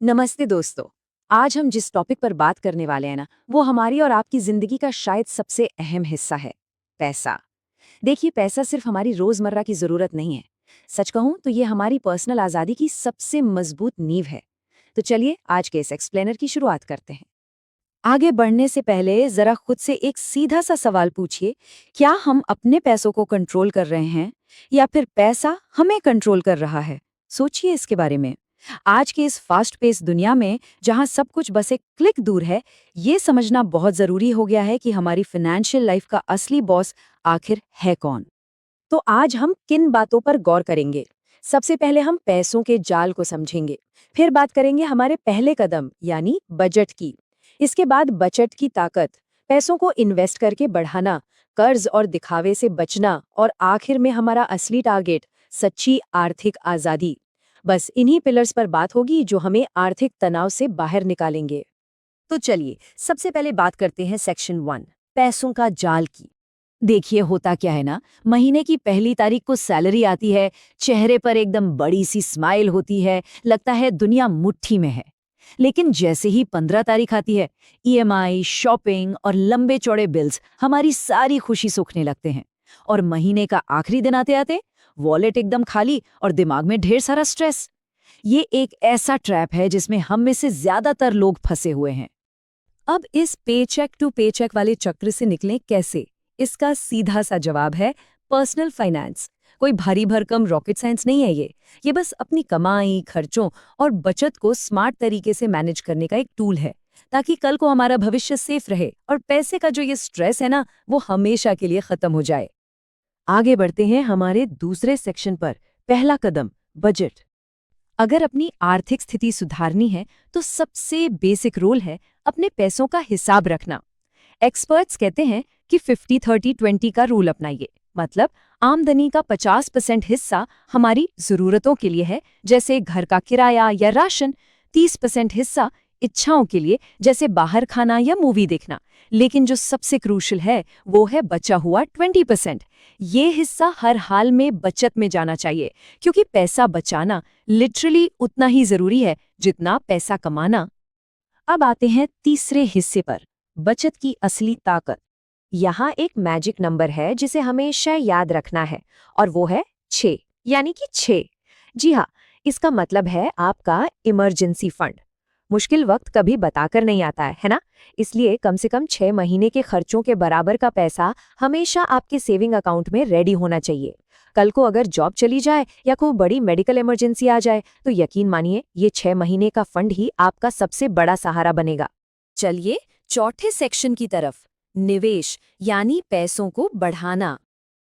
नमस्ते दोस्तों। आज हम जिस टॉपिक पर बात करने वाले हैं ना, वो हमारी और आपकी जिंदगी का शायद सबसे अहम हिस्सा है, पैसा। देखिए, पैसा सिर्फ हमारी रोजमर्रा की जरूरत नहीं है। सच कहूं तो ये हमारी पर्सनल आजादी की सबसे मजबूत नींव है। तो चलिए आज के इस एक्सप्लेनर की शुरुआत करते हैं। आगे बढ़ने से पहले जरा खुद से एक सीधा सा सवाल पूछिए, क्या हम अपने पैसों को कंट्रोल कर रहे हैं या फिर पैसा हमें कंट्रोल कर रहा है? सोचिए इसके बारे में। आज के इस फास्ट पेस दुनिया में जहां सब कुछ बस एक क्लिक दूर है, ये समझना बहुत जरूरी हो गया है कि हमारी फाइनेंशियल लाइफ का असली बॉस आखिर है कौन। तो आज हम किन बातों पर गौर करेंगे? सबसे पहले हम पैसों के जाल को समझेंगे, फिर बात करेंगे हमारे पहले कदम यानी बजट की। इसके बाद बचत की ताकत, पैसों को इन्वेस्ट करके बढ़ाना, कर्ज और दिखावे से बचना और आखिर में हमारा असली टारगेट, सच्ची आर्थिक आजादी। बस इन्हीं पिलर्स पर बात होगी जो हमें आर्थिक तनाव से बाहर निकालेंगे। तो चलिए सबसे पहले बात करते हैं सेक्शन 1, पैसों का जाल की। देखिए होता क्या है ना, महीने की पहली तारीख को सैलरी आती है, चेहरे पर एकदम बड़ी सी स्माइल होती है, लगता है दुनिया मुट्ठी में है। लेकिन जैसे ही 15 तारीख आती है, ईएमआई, शॉपिंग और लंबे चौड़े बिल्स हमारी सारी खुशी सूखने लगते हैं। और महीने का आखिरी दिन आते आते वॉलेट एकदम खाली और दिमाग में ढेर सारा स्ट्रेस। ये एक ऐसा ट्रैप है जिसमें हम में से ज्यादातर लोग फंसे हुए हैं। अब इस पेचेक टू पेचेक वाले चक्र से निकलें कैसे? इसका सीधा सा जवाब है पर्सनल फाइनेंस। कोई भारी भरकम रॉकेट साइंस नहीं है ये बस अपनी कमाई, खर्चों और बचत को स्मार्ट तरीके से मैनेज करने का एक टूल है, ताकि कल को हमारा भविष्य सेफ रहे और पैसे का जो ये स्ट्रेस है ना, वो हमेशा के लिए खत्म हो जाए। आगे बढ़ते हैं हमारे दूसरे सेक्शन पर, पहला कदम बजट। अगर अपनी आर्थिक स्थिति सुधारनी है तो सबसे बेसिक रूल है अपने पैसों का हिसाब रखना। एक्सपर्ट्स कहते हैं कि 50-30-20 का रूल अपनाइए। मतलब आमदनी का 50% हिस्सा हमारी जरूरतों के लिए है, जैसे घर का किराया या राशन। 30% हिस्सा इच्छाओं के लिए, जैसे बाहर खाना या मूवी देखना। लेकिन जो सबसे क्रूशियल है वो है बचा हुआ 20%। ये हिस्सा हर हाल में बचत में जाना चाहिए, क्योंकि पैसा बचाना लिटरली उतना ही जरूरी है जितना पैसा कमाना। अब आते हैं तीसरे हिस्से पर, बचत की असली ताकत। यहाँ एक मैजिक नंबर है जिसे हमेशा याद रखना है, और वो है 6, यानी कि 6। जी हाँ, इसका मतलब है आपका इमरजेंसी फंड। मुश्किल वक्त कभी बताकर नहीं आता है ना? इसलिए कम से कम 6 महीने के खर्चों के बराबर का पैसा हमेशा आपके सेविंग अकाउंट में रेडी होना चाहिए। कल को अगर जॉब चली जाए या कोई बड़ी मेडिकल इमरजेंसी आ जाए तो यकीन मानिए ये 6 महीने का फंड ही आपका सबसे बड़ा सहारा बनेगा। चलिए चौथे सेक्शन की तरफ, निवेश यानी पैसों को बढ़ाना।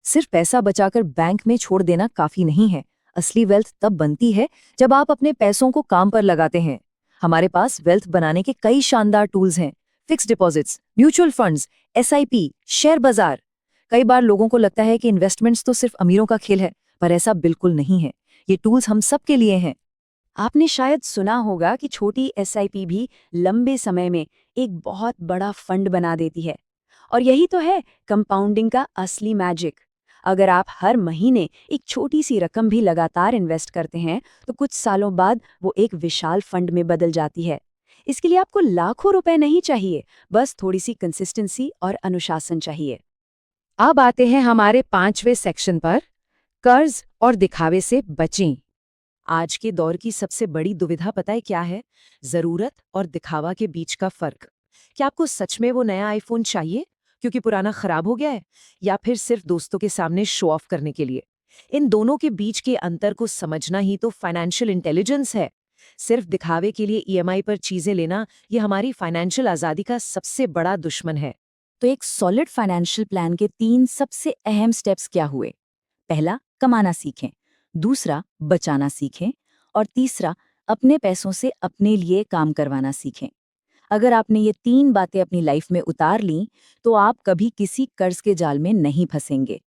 सिर्फ पैसा बचाकर बैंक में छोड़ देना काफी नहीं है। असली वेल्थ तब बनती है जब आप अपने पैसों को काम पर लगाते हैं। हमारे पास वेल्थ बनाने के कई शानदार टूल्स हैं, fix deposits, mutual funds, SIP, share बाजार। कई बार लोगों को लगता है कि इन्वेस्टमेंट्स तो सिर्फ अमीरों का खेल है, पर ऐसा बिल्कुल नहीं है। ये टूल्स हम सब के लिए हैं। आपने शायद सुना होगा कि छोटी एसआईपी भी लंबे समय में एक बहुत बड़ा फंड बना देती है। और यही तो है कंपाउंडिंग का असली मैजिक। अगर आप हर महीने एक छोटी सी रकम भी लगातार इन्वेस्ट करते हैं तो कुछ सालों बाद वो एक विशाल फंड में बदल जाती है। इसके लिए आपको लाखों रुपए नहीं चाहिए, बस थोड़ी सी कंसिस्टेंसी और अनुशासन चाहिए। अब आते हैं हमारे 5वें सेक्शन पर, कर्ज और दिखावे से बचें। आज के दौर की सबसे बड़ी दुविधा पता है क्या है? जरूरत और दिखावा के बीच का फर्क। क्या आपको सच में वो नया आईफोन चाहिए क्योंकि पुराना खराब हो गया है, या फिर सिर्फ दोस्तों के सामने शो ऑफ करने के लिए? इन दोनों के बीच के अंतर को समझना ही तो फाइनेंशियल इंटेलिजेंस है। सिर्फ दिखावे के लिए ईएमआई पर चीजें लेना, ये हमारी फाइनेंशियल आजादी का सबसे बड़ा दुश्मन है। तो एक सॉलिड फाइनेंशियल प्लान के 3 सबसे अहम स्टेप्स क्या हुए? पहला, कमाना सीखें। दूसरा, बचाना सीखें। और तीसरा, अपने पैसों से अपने लिए काम करवाना सीखें। अगर आपने ये 3 बातें अपनी लाइफ में उतार लीं, तो आप कभी किसी कर्ज के जाल में नहीं फंसेंगे।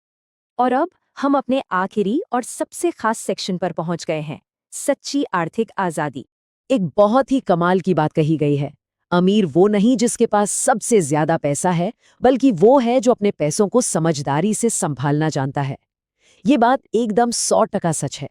और अब हम अपने आखिरी और सबसे खास सेक्शन पर पहुंच गए हैं, सच्ची आर्थिक आजादी। एक बहुत ही कमाल की बात कही गई है, अमीर वो नहीं जिसके पास सबसे ज्यादा पैसा है, बल्कि वो है जो अपने पैसों को समझदारी से संभालना जानता है। ये बात एकदम 100% सच है।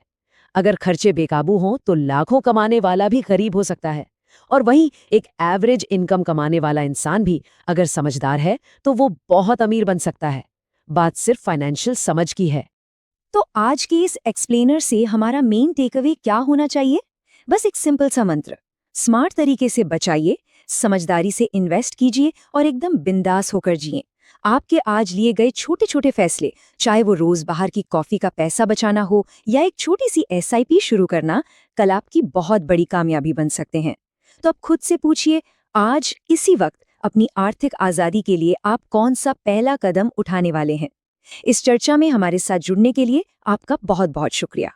अगर खर्चे बेकाबू हों तो लाखों कमाने वाला भी गरीब हो सकता है। और वहीं एक एवरेज इनकम कमाने वाला इंसान भी अगर समझदार है तो वो बहुत अमीर बन सकता है। बात सिर्फ फाइनेंशियल समझ की है। तो आज की इस एक्सप्लेनर से हमारा मेन टेकअवे क्या होना चाहिए? बस एक सिंपल सा मंत्र, स्मार्ट तरीके से बचाइए, समझदारी से इन्वेस्ट कीजिए और एकदम बिंदास होकर जिए। आपके आज लिए गए छोटे छोटे फैसले, चाहे वो रोज बाहर की कॉफी का पैसा बचाना हो या एक छोटी सी एसआईपी शुरू करना, कल आपकी बहुत बड़ी कामयाबी बन सकते हैं। तो अब खुद से पूछिए, आज इसी वक्त अपनी आर्थिक आजादी के लिए आप कौन सा पहला कदम उठाने वाले हैं? इस चर्चा में हमारे साथ जुड़ने के लिए आपका बहुत बहुत शुक्रिया।